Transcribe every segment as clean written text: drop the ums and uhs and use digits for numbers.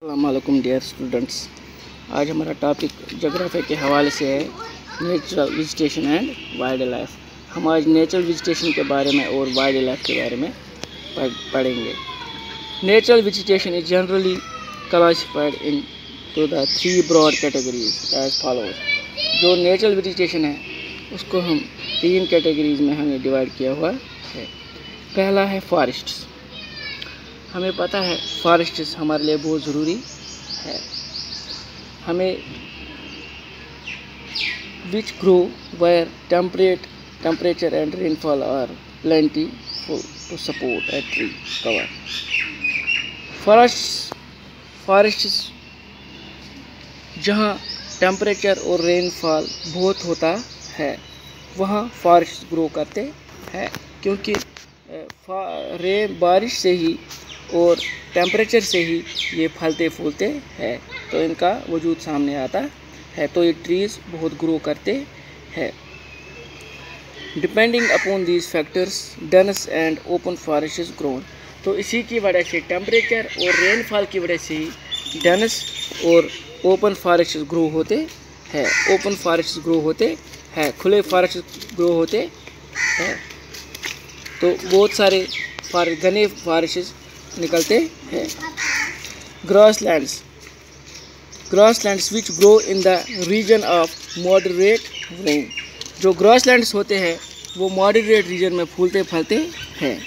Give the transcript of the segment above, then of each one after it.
अस्सलामुअलैकुम dear students. आज हमारा टॉपिक जोग्राफी के हवाले से है natural vegetation and wild life. हम आज नेचुरल वेजिटेशन के बारे में और वाइल्ड लाइफ के बारे में पढ़ेंगे। Natural vegetation is generally classified into the three broad categories as follows. जो नेचुरल वेजिटेशन है उसको हम तीन कैटेगरीज में हमें डिवाइड किया हुआ है। पहला है फॉरेस्ट्स। हमें पता है फॉरेस्ट्स हमारे लिए बहुत ज़रूरी है। हमें which grow where temperature and rainfall are plentiful to support a tree cover. Forests जहाँ टेम्परेचर और रेनफॉल बहुत होता है वहाँ फॉरेस्ट ग्रो करते हैं, क्योंकि बारिश से ही और टेम्परेचर से ही ये फलते फूलते हैं, तो इनका वजूद सामने आता है, तो ये ट्रीज़ बहुत ग्रो करते हैं। Depending upon these factors dense and open forest grown. तो इसी की वजह से टेम्परेचर और रेनफॉल की वजह से ही डेंस और ओपन फॉरेस्ट ग्रो होते हैं। ओपन फॉरेस्ट ग्रो होते हैं, खुले फॉरेस्ट ग्रो होते हैं, तो बहुत सारे घने फॉरेस्ट निकलते हैं। Grasslands which grow in the region of moderate rain. जो ग्रासलैंड्स होते हैं वो मॉडरेट रीजन में फूलते फलते हैं।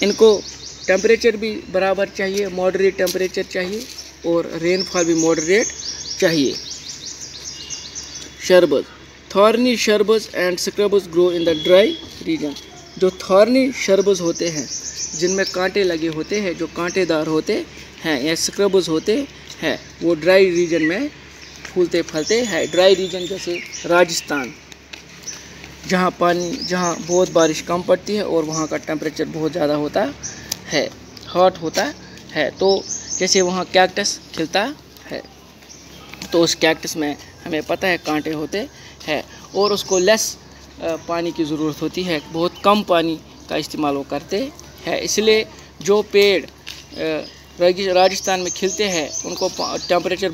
इनको टेम्परेचर भी बराबर चाहिए, मॉडरेट टेम्परेचर चाहिए और रेनफॉल भी मॉडरेट चाहिए। Shrubs, thorny shrubs and scrubs grow in the dry region. जो थॉर्नी शरबज होते हैं जिनमें कांटे लगे होते हैं, जो कांटेदार होते हैं या स्क्रबज होते हैं, वो ड्राई रीजन में फूलते फलते हैं। ड्राई रीजन जैसे राजस्थान, जहाँ बहुत बारिश कम पड़ती है और वहाँ का टेम्परेचर बहुत ज़्यादा होता है, हॉट होता है, तो जैसे वहाँ कैक्टस खिलता है, तो उस कैक्टस में हमें पता है कांटे होते हैं और उसको लेस पानी की ज़रूरत होती है, बहुत कम पानी का इस्तेमाल वो करते हैं। इसलिए जो पेड़ राजस्थान में खिलते हैं उनको टेम्परेचर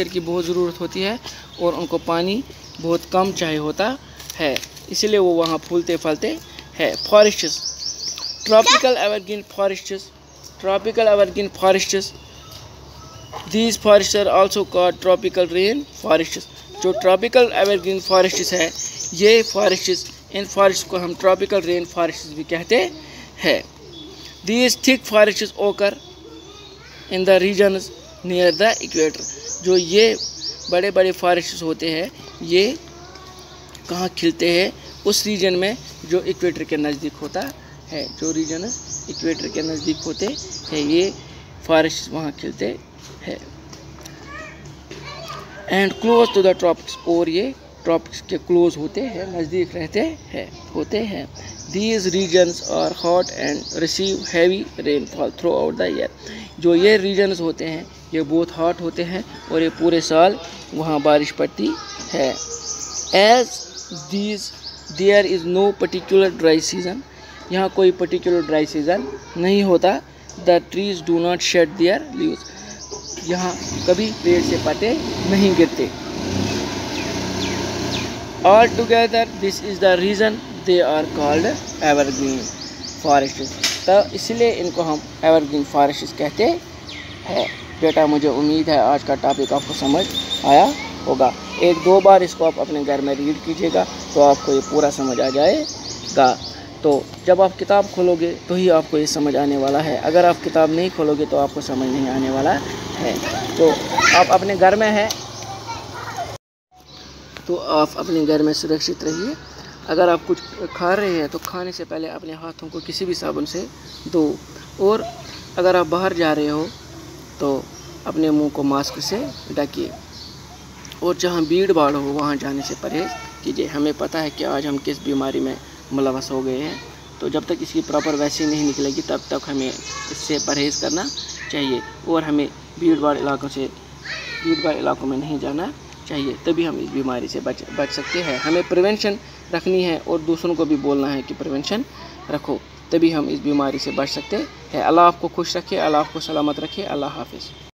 की बहुत ज़रूरत होती है और उनको पानी बहुत कम चाहिए होता है, इसलिए वो वहाँ फूलते फलते हैं। Forests, tropical evergreen forests, these forests are also called tropical rain forests. जो ट्रॉपिकल एवरग्रीन फॉरेस्ट्स है, ये फॉरेस्ट्स, इन फॉरेस्ट को हम ट्रॉपिकल रेन फॉरेस्ट्स भी कहते हैं। These thick forests occur in the regions near the equator. जो ये बड़े बड़े फॉरेस्ट्स होते हैं ये कहाँ खिलते हैं? उस रीजन में जो इक्वेटर के नज़दीक होता है। जो रीजन इक्वेटर के नज़दीक होते हैं ये फॉरेस्ट वहाँ खिलते हैं। And close to the tropics, और ये ट्रॉपिक्स के क्लोज होते हैं, नज़दीक होते हैं। These regions are hot and receive heavy rainfall throughout the year. जो ये रीजन्स होते हैं ये बहुत हॉट होते हैं और ये पूरे साल वहाँ बारिश पड़ती है। As these there is no particular dry season. यहाँ कोई पर्टिकुलर ड्राई सीजन नहीं होता। The trees do not shed their leaves. यहाँ कभी पेड़ से पत्ते नहीं गिरते। All together this is the reason they are called evergreen forests. तो इसलिए इनको हम एवरग्रीन फॉरेस्ट्स कहते हैं। बेटा, मुझे उम्मीद है आज का टॉपिक आपको समझ आया होगा। एक दो बार इसको आप अपने घर में रीड कीजिएगा तो आपको ये पूरा समझ आ जाएगा। तो जब आप किताब खोलोगे तो ही आपको ये समझ आने वाला है। अगर आप किताब नहीं खोलोगे तो आपको समझ नहीं आने वाला है। तो आप अपने घर में हैं तो आप अपने घर में सुरक्षित रहिए। अगर आप कुछ खा रहे हैं तो खाने से पहले अपने हाथों को किसी भी साबुन से धो, और अगर आप बाहर जा रहे हो तो अपने मुंह को मास्क से ढकिए, और जहां भीड़ भाड़ हो वहां जाने से परहेज़ कीजिए। हमें पता है कि आज हम किस बीमारी में मुलव्वस हो गए हैं, तो जब तक इसकी प्रॉपर वैक्सीन नहीं निकलेगी तब तक हमें इससे परहेज़ करना चाहिए, और हमें भीड़ भाड़ इलाकों में नहीं जाना चाहिए, तभी हम इस बीमारी से बच सकते हैं। हमें प्रिवेंशन रखनी है और दूसरों को भी बोलना है कि प्रिवेंशन रखो। तभी हम इस बीमारी से बच सकते हैं। अल्लाह आपको खुश रखे, अल्लाह आपको सलामत रखे। अल्लाह हाफिज़।